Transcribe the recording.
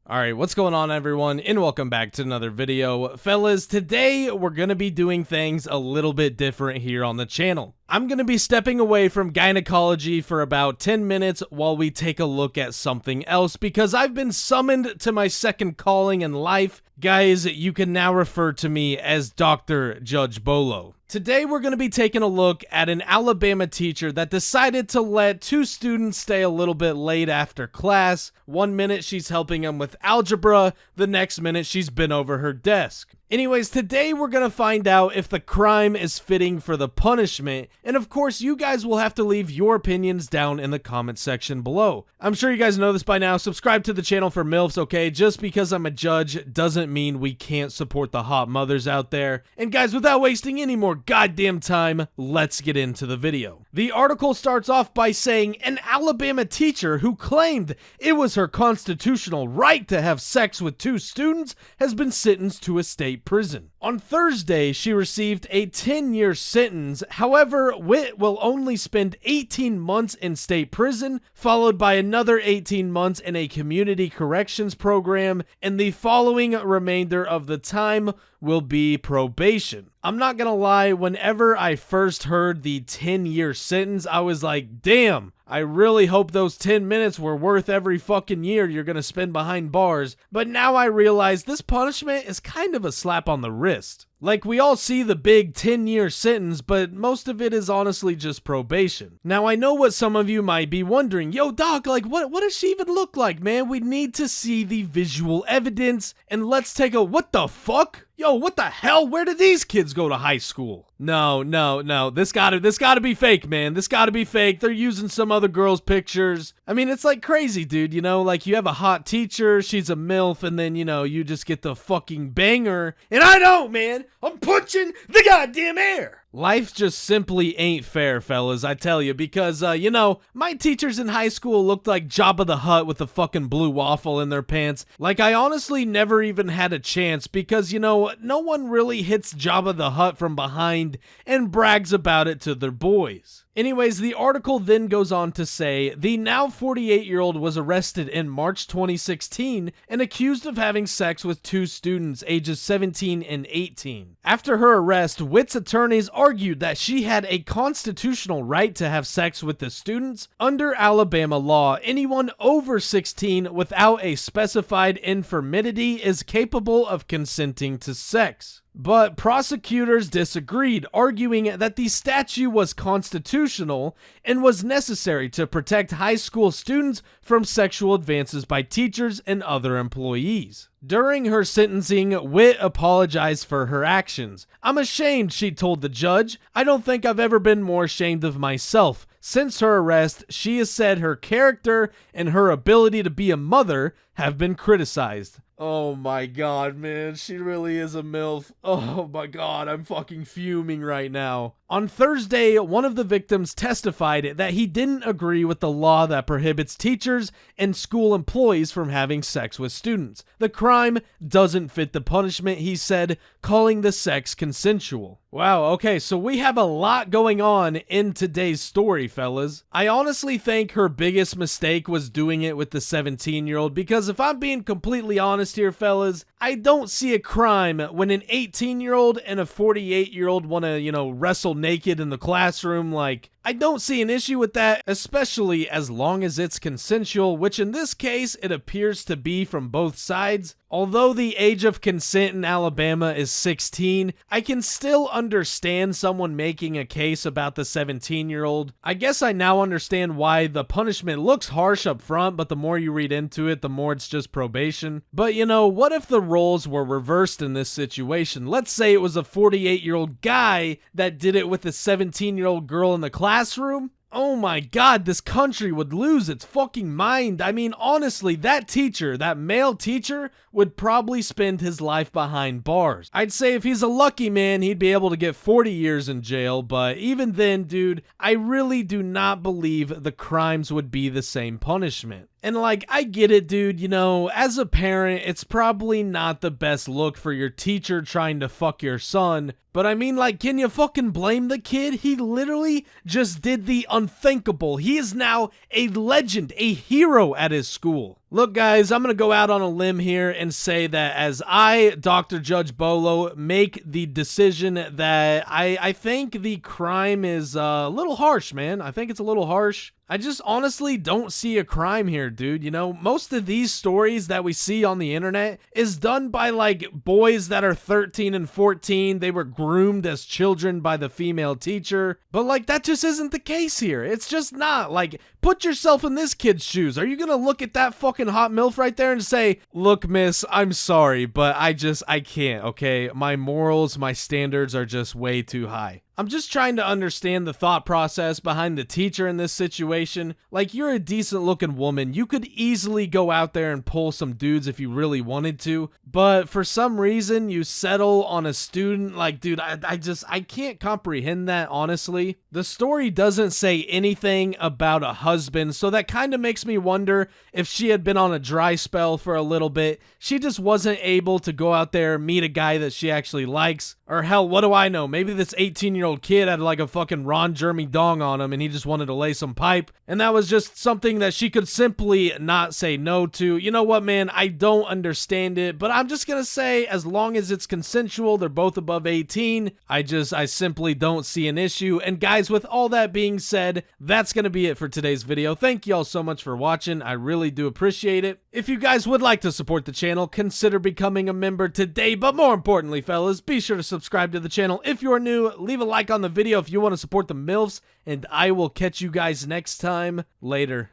Alright, what's going on everyone, and welcome back to another video. Fellas, today we're gonna be doing things a little bit different here on the channel. I'm gonna be stepping away from gynecology for about 10 minutes while we take a look at something else, because I've been summoned to my second calling in life. Guys, you can now refer to me as Dr. Judge Bolo. Today we're going to be taking a look at an Alabama teacher that decided to let two students stay a little bit late after class. 1 minute she's helping them with algebra, the next minute she's been over her desk. Anyways, today we're going to find out if the crime is fitting for the punishment, and of course you guys will have to leave your opinions down in the comment section below. I'm sure you guys know this by now. Subscribe to the channel for MILFs, okay? Just because I'm a judge doesn't mean we can't support the hot mothers out there. And guys, without wasting any more goddamn time, let's get into the video. The article starts off by saying an Alabama teacher who claimed it was her constitutional right to have sex with two students has been sentenced to a state prison. On Thursday, she received a 10-year sentence. However, Witt will only spend 18 months in state prison, followed by another 18 months in a community corrections program, and the following remainder of the time will be probation. I'm not gonna lie, whenever I first heard the 10-year sentence, I was like, damn, I really hope those 10 minutes were worth every fucking year you're gonna spend behind bars. But now I realize this punishment is kind of a slap on the wrist. Like, we all see the big 10-year sentence, but most of it is honestly just probation. Now, I know what some of you might be wondering. Yo, Doc, like, what does she even look like, man? We need to see the visual evidence, and let's take a what the fuck? Yo, what the hell? Where did these kids go to high school? No. This gotta be fake, man. This gotta be fake. They're using some other girl's pictures. I mean, it's like crazy, dude, you know? Like, you have a hot teacher, she's a MILF, and then, you know, you just get the fucking banger. And I don't, man. I'm punching the goddamn air. Life just simply ain't fair, fellas, I tell you, because, you know, my teachers in high school looked like Jabba the Hutt with a fucking blue waffle in their pants. Like, I honestly never even had a chance because, you know, no one really hits Jabba the Hutt from behind and brags about it to their boys. Anyways, the article then goes on to say, the now 48-year-old was arrested in March 2016 and accused of having sex with two students ages 17 and 18. After her arrest, Witt's attorneys argued that she had a constitutional right to have sex with the students. Under Alabama law, anyone over 16 without a specified infirmity is capable of consenting to sex. But prosecutors disagreed, arguing that the statute was constitutional and was necessary to protect high school students from sexual advances by teachers and other employees. During her sentencing, Witt apologized for her actions. "I'm ashamed," she told the judge. "I don't think I've ever been more ashamed of myself. Since her arrest, she has said her character and her ability to be a mother have been criticized." Oh my god, man, she really is a MILF. Oh my god, I'm fucking fuming right now. On Thursday, one of the victims testified that he didn't agree with the law that prohibits teachers and school employees from having sex with students. The crime doesn't fit the punishment, he said, calling the sex consensual. Wow, okay, so we have a lot going on in today's story, fellas. I honestly think her biggest mistake was doing it with the 17-year-old, because if I'm being completely honest here, fellas, I don't see a crime when an 18-year-old and a 48-year-old want to, you know, wrestle naked in the classroom. Like, I don't see an issue with that, especially as long as it's consensual, which in this case, it appears to be from both sides. Although the age of consent in Alabama is 16, I can still understand someone making a case about the 17-year-old. I guess I now understand why the punishment looks harsh up front, but the more you read into it, the more it's just probation. But you know, what if the roles were reversed in this situation? Let's say it was a 48-year-old guy that did it with a 17-year-old girl in the classroom. Oh my god, this country would lose its fucking mind. I mean, honestly, that teacher, that male teacher, would probably spend his life behind bars. I'd say if he's a lucky man, he'd be able to get 40 years in jail, but even then, dude, I really do not believe the crimes would be the same punishment. And like, I get it, dude, you know, as a parent, it's probably not the best look for your teacher trying to fuck your son, but I mean, like, can you fucking blame the kid? He literally just did the unthinkable. He is now a legend, a hero at his school. Look, guys, I'm going to go out on a limb here and say that as I, Dr. Judge Bolo, make the decision that I think the crime is a little harsh, man. I think it's a little harsh. I just honestly don't see a crime here, dude. You know, most of these stories that we see on the internet is done by like boys that are 13 and 14. They were groomed as children by the female teacher. But like, that just isn't the case here. It's just not. Like, put yourself in this kid's shoes. Are you gonna look at that fucking hot MILF right there and say, look, miss, I'm sorry, but I can't, okay? My morals, my standards are just way too high. I'm just trying to understand the thought process behind the teacher in this situation. Like, you're a decent looking woman. You could easily go out there and pull some dudes if you really wanted to. But for some reason, you settle on a student. Like, dude, I can't comprehend that, honestly. The story doesn't say anything about a husband, so that kind of makes me wonder if she had been on a dry spell for a little bit. She just wasn't able to go out there and meet a guy that she actually likes. Or hell, what do I know? Maybe this 18-year-old kid had like a fucking Ron Jeremy dong on him and he just wanted to lay some pipe. And that was just something that she could simply not say no to. You know what, man? I don't understand it, but I'm just gonna say as long as it's consensual, they're both above 18, I simply don't see an issue. And guys, with all that being said, that's gonna be it for today's video. Thank you all so much for watching. I really do appreciate it. If you guys would like to support the channel, consider becoming a member today. But more importantly, fellas, be sure to subscribe to the channel if you are new. Leave a like on the video if you want to support the MILFs, and I will catch you guys next time. Later.